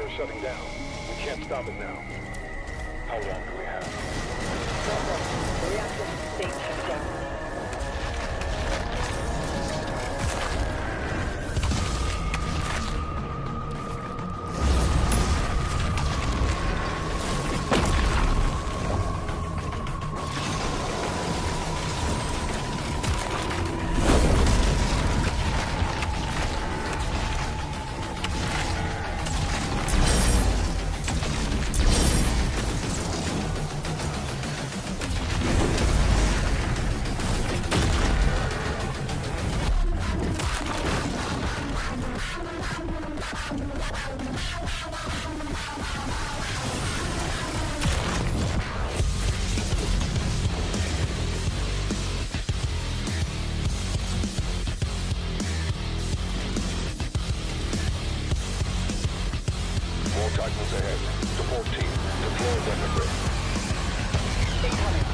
are shutting down. We can't stop it now. How long do we have? The reactor state shutdown. Titans ahead. Support team. Deploy weapon grid. Incoming.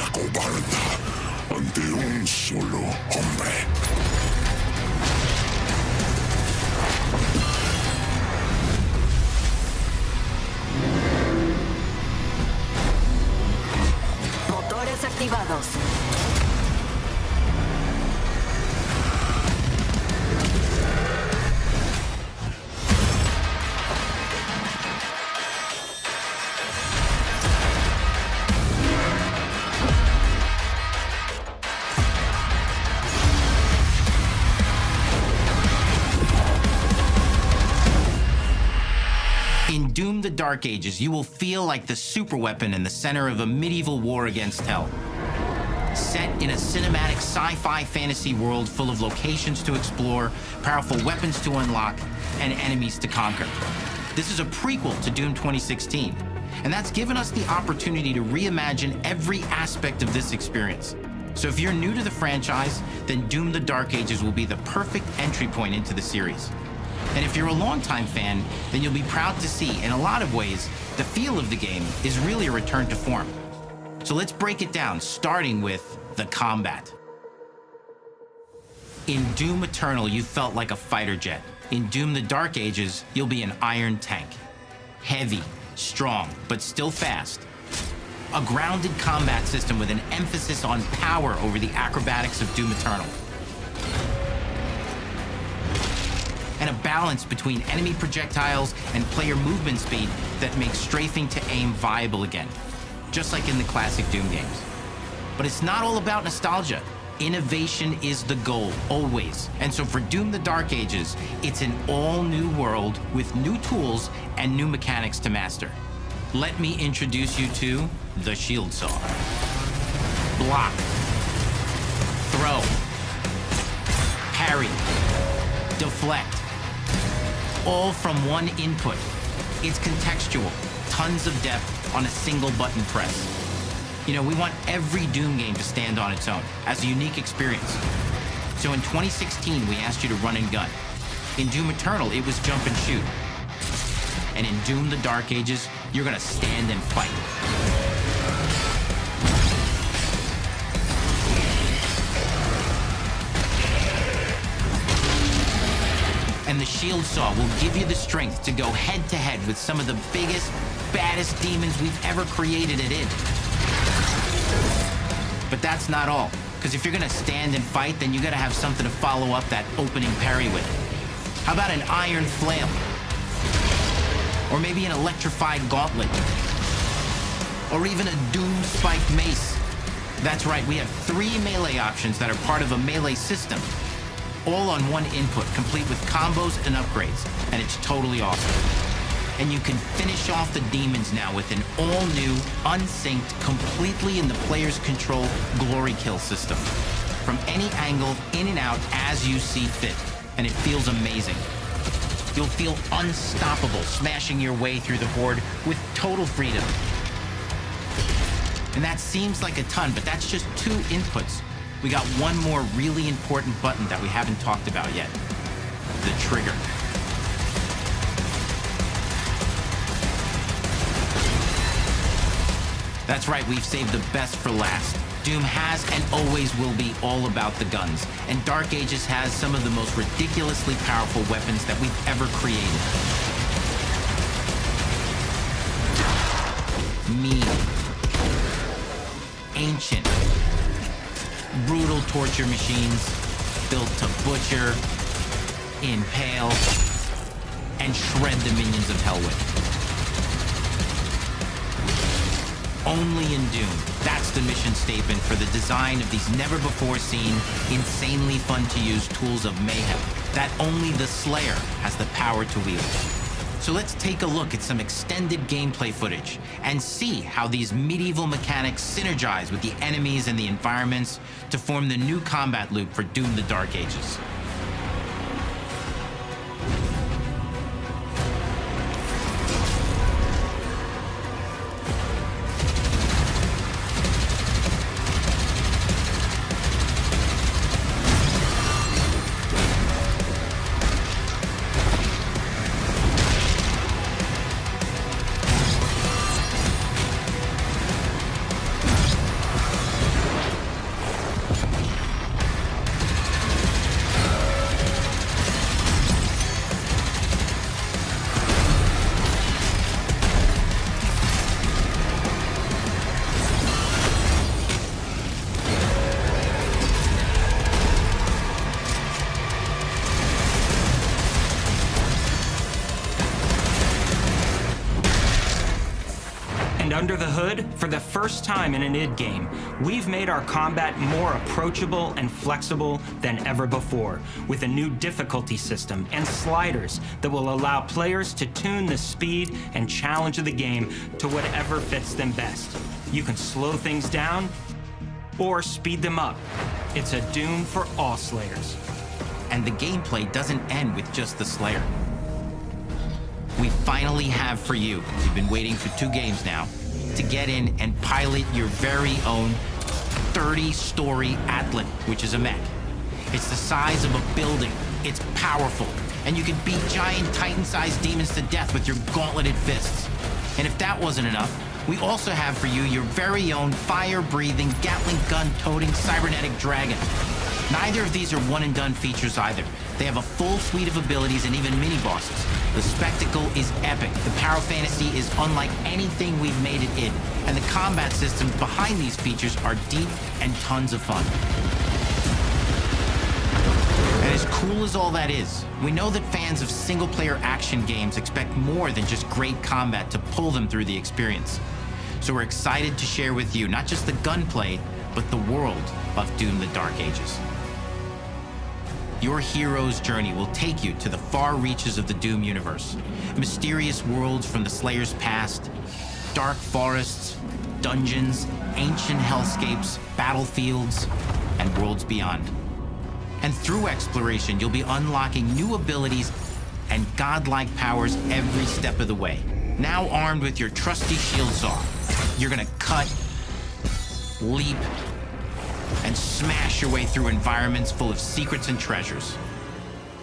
se acobarda ante un solo hombre. Motores activados. In Doom: The Dark Ages, you will feel like the superweapon in the center of a medieval war against hell. Set in a cinematic sci-fi fantasy world full of locations to explore, powerful weapons to unlock, and enemies to conquer. This is a prequel to Doom 2016, and that's given us the opportunity to reimagine every aspect of this experience. So if you're new to the franchise, then Doom: The Dark Ages will be the perfect entry point into the series. And if you're a longtime fan, then you'll be proud to see, in a lot of ways, the feel of the game is really a return to form. So let's break it down, starting with the combat. In Doom Eternal, you felt like a fighter jet. In Doom: The Dark Ages, you'll be an iron tank. Heavy, strong, but still fast. A grounded combat system with an emphasis on power over the acrobatics of Doom Eternal. And a balance between enemy projectiles and player movement speed that makes strafing to aim viable again, just like in the classic Doom games. But it's not all about nostalgia. Innovation is the goal, always. And so for Doom: The Dark Ages, it's an all-new world with new tools and new mechanics to master. Let me introduce you to the Shield Saw. Block. Throw. Parry. Deflect. All from one input. It's contextual, tons of depth on a single button press. You know, we want every Doom game to stand on its own as a unique experience. So in 2016, we asked you to run and gun. In Doom Eternal, it was jump and shoot. And in Doom: The Dark Ages, you're gonna stand and fight. And the Shield Saw will give you the strength to go head-to-head with some of the biggest, baddest demons we've ever created at id. But that's not all, because if you're gonna stand and fight, then you gotta have something to follow up that opening parry with. How about an iron flail? Or maybe an electrified gauntlet? Or even a Doom spiked mace? That's right, we have 3 melee options that are part of a melee system. All on one input, complete with combos and upgrades, and it's totally awesome. And you can finish off the demons now with an all-new, unsynced, completely in the player's control glory kill system. From any angle, in and out, as you see fit, and it feels amazing. You'll feel unstoppable, smashing your way through the horde with total freedom. And that seems like a ton, but that's just 2 inputs. We got one more really important button that we haven't talked about yet. The trigger. That's right, we've saved the best for last. Doom has and always will be all about the guns, and Dark Ages has some of the most ridiculously powerful weapons that we've ever created. Mean. Ancient. Brutal torture machines built to butcher, impale, and shred the minions of hell with. Only in Doom, that's the mission statement for the design of these never-before-seen, insanely fun-to-use tools of mayhem that only the Slayer has the power to wield. So let's take a look at some extended gameplay footage and see how these medieval mechanics synergize with the enemies and the environments to form the new combat loop for Doom: The Dark Ages. And under the hood, for the first time in an id game, we've made our combat more approachable and flexible than ever before, with a new difficulty system and sliders that will allow players to tune the speed and challenge of the game to whatever fits them best. You can slow things down or speed them up. It's a Doom for all Slayers. And the gameplay doesn't end with just the Slayer. We finally have for you, you've been waiting for 2 games now, to get in and pilot your very own 30-story Atlan, which is a mech. It's the size of a building, it's powerful, and you can beat giant Titan-sized demons to death with your gauntleted fists. And if that wasn't enough, we also have for you your very own fire-breathing, Gatling gun-toting cybernetic dragon. Neither of these are one-and-done features either. They have a full suite of abilities and even mini-bosses. The spectacle is epic. The power fantasy is unlike anything we've made it in. And the combat systems behind these features are deep and tons of fun. And as cool as all that is, we know that fans of single-player action games expect more than just great combat to pull them through the experience. So we're excited to share with you not just the gunplay, but the world of Doom: The Dark Ages. Your hero's journey will take you to the far reaches of the Doom universe. Mysterious worlds from the Slayer's past, dark forests, dungeons, ancient hellscapes, battlefields, and worlds beyond. And through exploration, you'll be unlocking new abilities and godlike powers every step of the way. Now armed with your trusty shield saw, you're gonna cut, leap, and smash your way through environments full of secrets and treasures.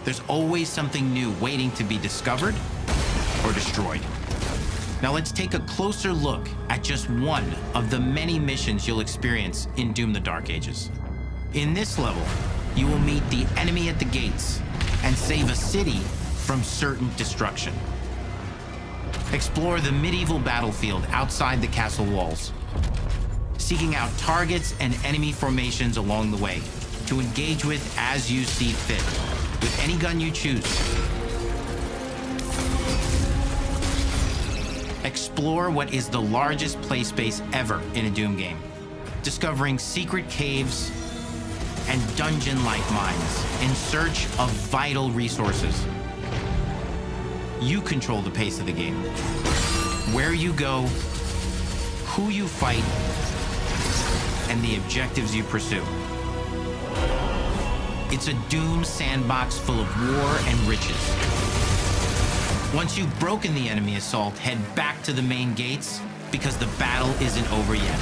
There's always something new waiting to be discovered or destroyed. Now let's take a closer look at just one of the many missions you'll experience in Doom: The Dark Ages. In this level, you will meet the enemy at the gates and save a city from certain destruction. Explore the medieval battlefield outside the castle walls, seeking out targets and enemy formations along the way to engage with as you see fit, with any gun you choose. Explore what is the largest play space ever in a Doom game, discovering secret caves and dungeon-like mines in search of vital resources. You control the pace of the game, where you go, who you fight, and the objectives you pursue. It's a Doom sandbox full of war and riches. Once you've broken the enemy assault, head back to the main gates, because the battle isn't over yet.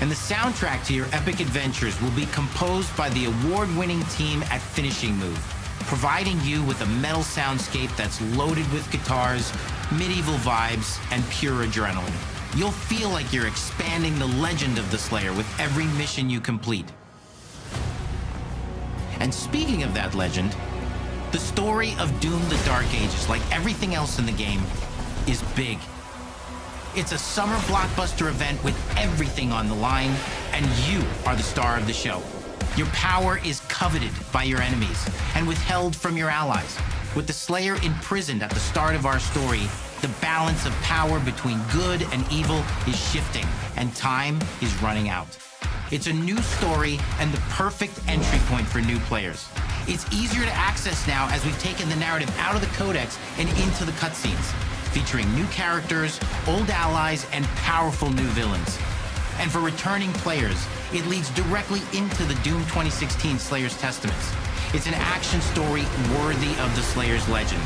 And the soundtrack to your epic adventures will be composed by the award-winning team at Finishing Move, providing you with a metal soundscape that's loaded with guitars, medieval vibes, and pure adrenaline. You'll feel like you're expanding the legend of the Slayer with every mission you complete. And speaking of that legend, the story of Doom: The Dark Ages, like everything else in the game, is big. It's a summer blockbuster event with everything on the line, and you are the star of the show. Your power is coveted by your enemies and withheld from your allies. With the Slayer imprisoned at the start of our story, the balance of power between good and evil is shifting, and time is running out. It's a new story and the perfect entry point for new players. It's easier to access now as we've taken the narrative out of the codex and into the cutscenes, featuring new characters, old allies, and powerful new villains. And for returning players, it leads directly into the Doom 2016 Slayer's Testaments. It's an action story worthy of the Slayer's legend,